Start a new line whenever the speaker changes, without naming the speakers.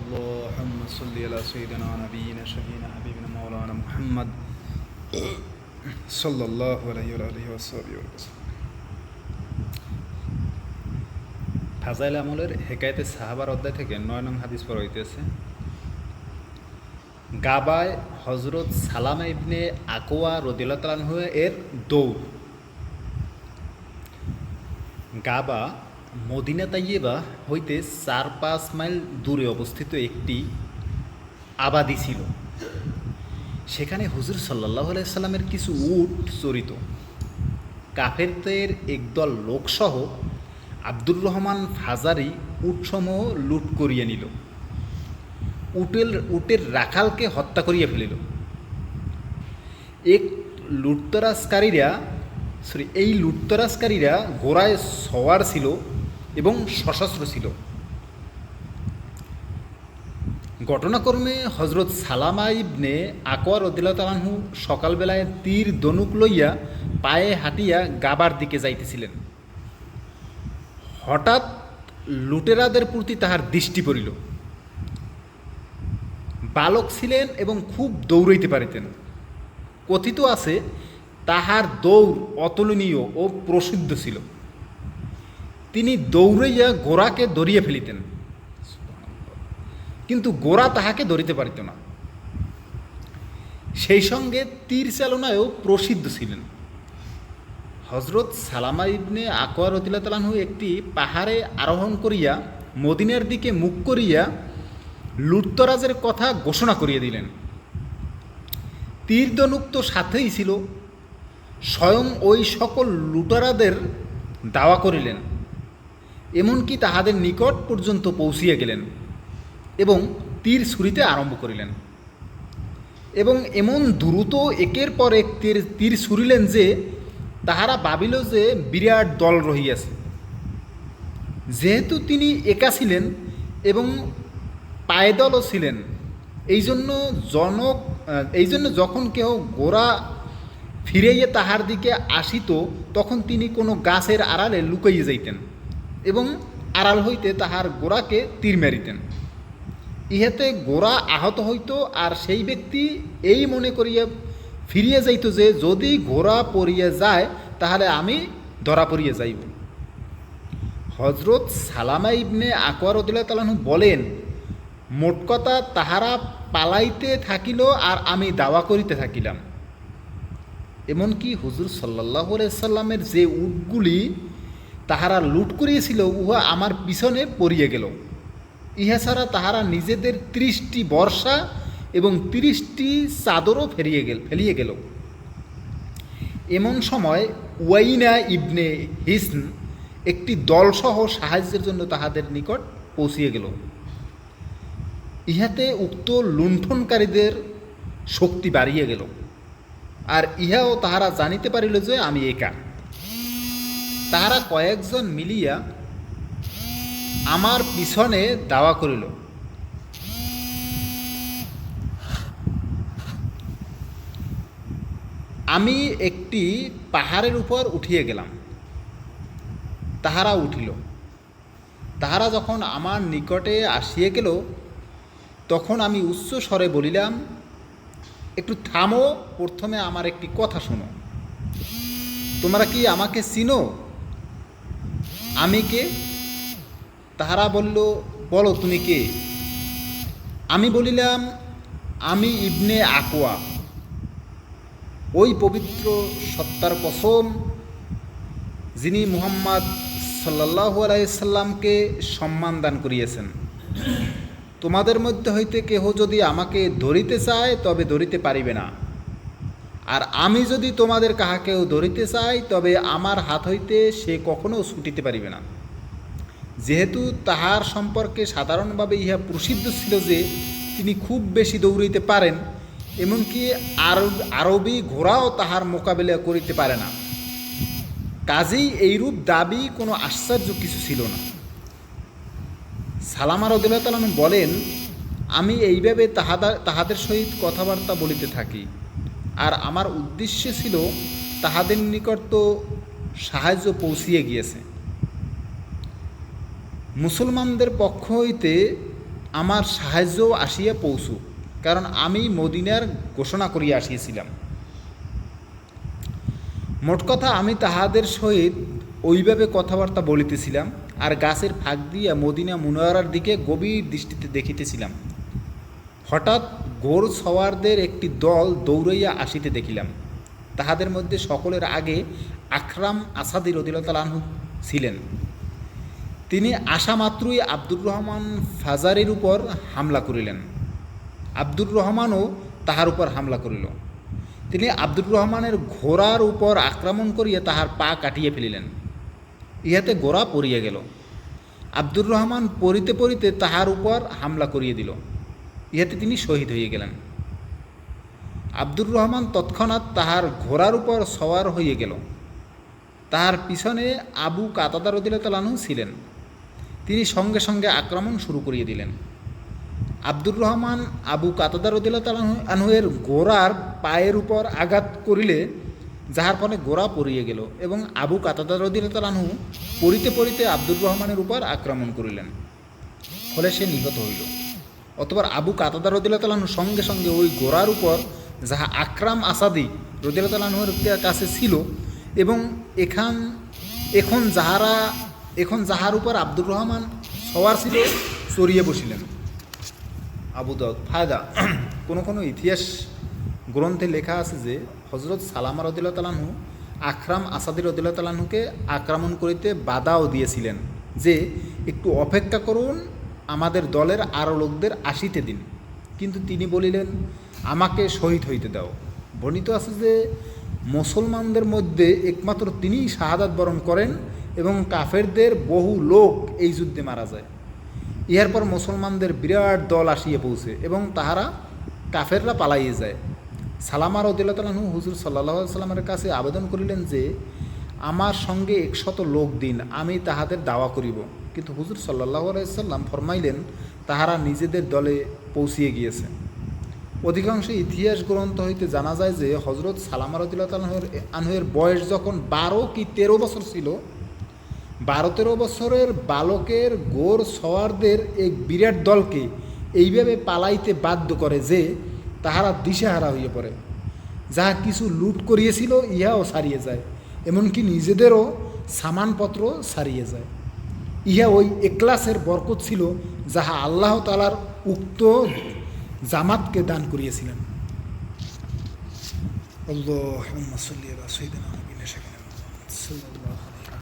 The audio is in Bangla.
اللهم صل على سيدنا نبينا شفينا حبيبنا مولانا محمد صلى الله عليه وآله وصحبه وسلم। ফাজাইল আমলের হেকায়েতে সাহাবার অধ্যায় থেকে ৯ নং হাদিস পড়া হইতেছে। গাবায় হজরত সালামা ইবনে আকওয়া রাদিয়াল্লাহু তাআলা আনহু এর দৌড়। গাবা মদিনা তাইয়েবা হইতে ৪-৫ মাইল দূরে অবস্থিত একটি আবাদি ছিল। সেখানে হুজুর সাল্লাল্লাহু আলাইহি সাল্লামের কিছু উট চরিত। কাফেরদের একদল লোকসহ আব্দুর রহমান ফাজারি উটসমূহ লুট করিয়া নিল। উটের রাখালকে হত্যা করিয়া ফেলিল। এই লুটতরাজকারীরা ঘোড়ায় সওয়ার ছিল এবং সশস্ত্র ছিল। ঘটনাক্রমে হজরত সালামা ইবনে আকওয়া রাদিয়াল্লাহু তাআলা আনহু সকালবেলায় তীর ধনুক লইয়া পায়ে হাঁটিয়া গাবার দিকে যাইতেছিলেন। হঠাৎ লুটেরাদের প্রতি তাহার দৃষ্টি পড়িল। বালক ছিলেন এবং খুব দৌড়াইতে পারিতেন। কথিত আছে তাহার দৌড় অতুলনীয় ও প্রসিদ্ধ ছিল। তিনি দৌড়াইয়া গোরাকে ধরিয়া ফেলিতেন, কিন্তু গোরা তাহাকে ধরিতে পারিত না। সেই সঙ্গে তীর চালনায়ও প্রসিদ্ধ ছিলেন। হজরত সালামা ইবনে আকওয়া রাদিয়াল্লাহু তাআলা আনহু একটি পাহাড়ে আরোহণ করিয়া মদিনার দিকে মুখ করিয়া লুটতরাজের কথা ঘোষণা করিয়া দিলেন। তীর ধনুক তো সাথেই ছিল। স্বয়ং ওই সকল লুটেরাদের দাওয়া করিলেন, এমনকি তাহাদের নিকট পর্যন্ত পৌঁছিয়া গেলেন এবং তীর ছুঁড়িতে আরম্ভ করিলেন এবং এমন দ্রুত একের পর এক তীর ছুঁড়িলেন যে তাহারা ভাবিল যে বিরাট দল রহিয়াছে। যেহেতু তিনি একা ছিলেন এবং পায়দলও ছিলেন, এই জন্য যখন কেহ গোরা ফিরাইয়া তাহার দিকে আসিত তখন তিনি কোনো গাছের আড়ালে লুকাইয়া যাইতেন এবং আড়াল হইতে তাহার গোরাকে তীর মারিতেন। ইহাতে গোরা আহত হইত, আর সেই ব্যক্তি এই মনে করিয়া ফিরিয়া যাইত যে যদি ঘোড়া পড়িয়া যায় তাহলে আমি ধরা পড়িয়া যাইব। হজরত সালামা ইবনে আকওয়া রাদিয়াল্লাহু তাআলা আনহু বলেন, মোট কথা তাহারা পালাইতে থাকিল আর আমি দাওয়া করিতে থাকিলাম। এমনকি হুজুর সাল্লাল্লাহু আলাইহি সাল্লামের যে উটগুলি তাহারা লুট করিয়েছিল উহা আমার পিছনে পড়িয়া গেল। ইহা ছাড়া তাহারা নিজেদের ৩০টি বর্ষা এবং ৩০টি চাদরও ফেলিয়ে গেল। এমন সময় ওয়াইনা ইবনে হিসন একটি দলসহ সাহায্যের জন্য তাহাদের নিকট পৌঁছিয়ে গেল। ইহাতে উক্ত লুণ্ঠনকারীদের শক্তি বাড়িয়ে গেল, আর ইহাও তাহারা জানিতে পারিল যে আমি একা। তাহারা কয়েকজন মিলিয়া আমার পিছনে দাওয়া করিল। আমি একটি পাহাড়ের উপর উঠিয়ে গেলাম, তাহারা উঠিল। তাহারা যখন আমার নিকটে আসিয়া গেল তখন আমি উচ্চ স্বরে বলিলাম, একটু থামো, প্রথমে আমার একটি কথা শোনো। তোমরা কি আমাকে চিনো? আমি কে? তাহারা বলল, বলো তুমি কে? আমি বলিলাম, আমি ইবনে আকওয়া, ওই পবিত্র সত্তার কসম যিনি মুহাম্মদ সাল্লাল্লাহু আলাইহি সাল্লামকে সম্মান দান করিয়েছেন। তোমাদের মধ্যে হইতে কেহ যদি আমাকে ধরিতে চায় তবে ধরিতে পারিবে না, আর আমি যদি তোমাদের কাহাকেও ধরিতে চাই তবে আমার হাত হইতে সে কখনো ছুটিতে পারিবে না। যেহেতু তাহার সম্পর্কে সাধারণভাবে ইহা প্রসিদ্ধ ছিল যে তিনি খুব বেশি দৌড়াইতে পারেন, এমনকি আরবি ঘোড়াও তাহার মোকাবিলা করিতে পারে না, কাজেই এইরূপ দাবি কোনো আশ্চর্য কিছু ছিল না। সালামা রাদিয়াল্লাহু তাআলা আনহু বলেন, আমি এইভাবে তাহাদের সহিত কথাবার্তা বলিতে থাকি, আর আমার উদ্দেশ্য ছিল তাহাদের নিকট তো সাহায্য পৌঁছিয়ে গিয়েছে। মুসলমানদের পক্ষ হইতে আমার সাহায্য আসিয়া পৌঁছুক, কারণ আমি মদিনার ঘোষণা করিয়া আসিয়াছিলাম। মোট কথা আমি তাহাদের সহিত ওইভাবে কথাবার্তা বলিতেছিলাম, আর গাছের ফাঁক দিয়া মদিনা মুনাওয়ারার দিকে গভীর দৃষ্টিতে দেখিতেছিলাম। হঠাৎ ঘোর সওয়ারদের একটি দল দৌড়াইয়া আসিতে দেখিলাম। তাহাদের মধ্যে সকলের আগে আকরাম আসাদি রাদিয়াল্লাহু তাআলা আনহু ছিলেন। তিনি আসা মাত্রই আব্দুর রহমান ফাজারির উপর হামলা করিলেন। আব্দুর রহমানও তাহার উপর হামলা করিল। তিনি আব্দুর রহমানের ঘোড়ার উপর আক্রমণ করিয়া তাহার পা কাটিয়ে ফেলিলেন। ইহাতে ঘোড়া পড়িয়া গেল। আব্দুর রহমান পড়িতে পড়িতে তাহার উপর হামলা করিয়া দিল। ইহাতে তিনি শহীদ হইয়া গেলেন। আব্দুর রহমান তৎক্ষণাৎ তাহার ঘোড়ার উপর সওয়ার হইয়া গেল। তাহার পিছনে আবু কাতাদা রাদিয়াল্লাহু তাআলা আনহু ছিলেন। তিনি সঙ্গে সঙ্গে আক্রমণ শুরু করিয়া দিলেন। আব্দুর রহমান আবু কাতাদা রাদিয়াল্লাহু তাআলা আনহুয়ের ঘোড়ার পায়ের উপর আঘাত করিলে, যাহার ফলে ঘোড়া পড়িয়া গেল, এবং আবু কাতাদা রাদিয়াল্লাহু তাআলা আনহু পড়িতে পড়িতে আব্দুর রহমানের উপর আক্রমণ করিলেন, ফলে সে নিহত হইল। অতঃপর আবু কাতাদা রাদিয়াল্লাহু তাআলা আনহু সঙ্গে সঙ্গে ওই ঘোড়ার উপর যাহা আকরাম আসাদি রাদিয়াল্লাহু তাআলা আনহুর কাছে ছিল, এবং এখন যাহার উপর আব্দুর রহমান সওয়ার ছিল, চড়িয়ে বসিলেন। আবু দাউদ ফায়দা। কোনো ইতিহাস গ্রন্থে লেখা আছে যে হজরত সালামা রাদিয়াল্লাহু তাআলা আনহু আকরাম আসাদি রাদিয়াল্লাহু তাআলা আনহুকে আক্রমণ করিতে বাধাও দিয়েছিলেন যে একটু অপেক্ষা করুন, আমাদের দলের আরও লোকদের আসিতে দিন, কিন্তু তিনি বলিলেন আমাকে শহীদ হইতে দাও। বর্ণিত আছে যে মুসলমানদের মধ্যে একমাত্র তিনিই শাহাদাত বরণ করেন এবং কাফেরদের বহু লোক এই যুদ্ধে মারা যায়। ইহার পর মুসলমানদের বিরাট দল আসিয়া পৌঁছে এবং তাহারা কাফেররা পালাইয়ে যায়। সালামা রাদিয়াল্লাহু তাআলা আনহু হুজুর সাল্লাল্লাহু আলাইহি সাল্লামের কাছে আবেদন করিলেন যে আমার সঙ্গে 100 লোক দিন, আমি তাহাদের দাওয়া করিব। কিন্তু হুজুর সাল্লাল্লাহু আলাইহি সাল্লাম ফরমাইলেন তাহারা নিজেদের দলে পৌঁছিয়ে গিয়েছে। অধিকাংশ ইতিহাস গ্রন্থ হইতে জানা যায় যে হজরত সালামা রাদিয়াল্লাহু তাআলা আনহুয়ের বয়স যখন 12 কি 13 বছর ছিল, 12-13 বছরের বালকের গোর সওয়ারদের এক বিরাট দলকে এইভাবে পালাইতে বাধ্য করে যে তাহারা দিশেহারা হইয়া পড়ে। যাহা কিছু লুট করিয়েছিল ইহাও ছাড়িয়ে যায়, এমনকি নিজেদেরও সামানপত্র ছাড়িয়ে যায়। ইহা ওই এখলাসের বরকত ছিল যাহা আল্লাহ তাআলার উক্ত জামাতকে দান করিয়েছিলেন। আল্লাহুম্মা সাল্লি আলা সাইয়্যিদিনা মুহাম্মাদিন।